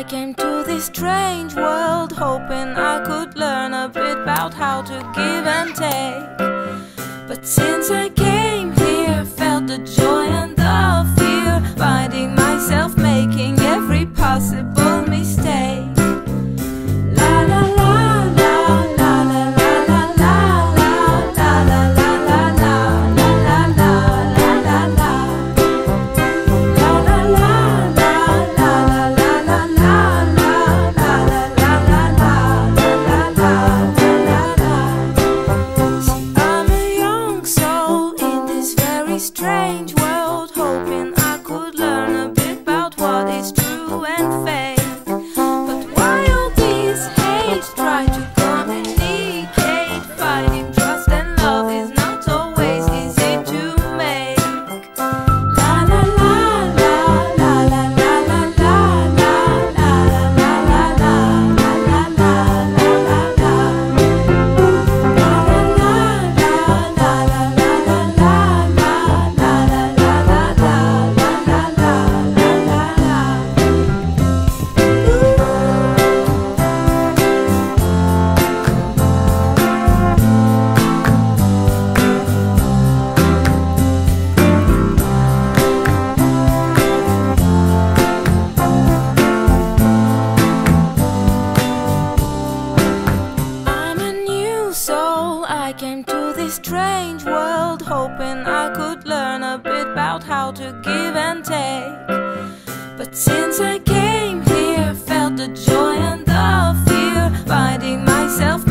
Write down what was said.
I came to this strange world hoping I could learn a bit about how to give and take. But since I came here, felt the joy and the fear, finding myself making every possible mistake. La la la la la la la la la la la la la la la la la la la. Strange world, hoping I could learn a bit about what is true and fake. But why all this hate? Try to communicate. Finding trust and love is not always easy to make. La la la la la la la la la la la la la la la la. I came to this strange world hoping I could learn a bit about how to give and take. But since I came here, felt the joy and the fear, finding myself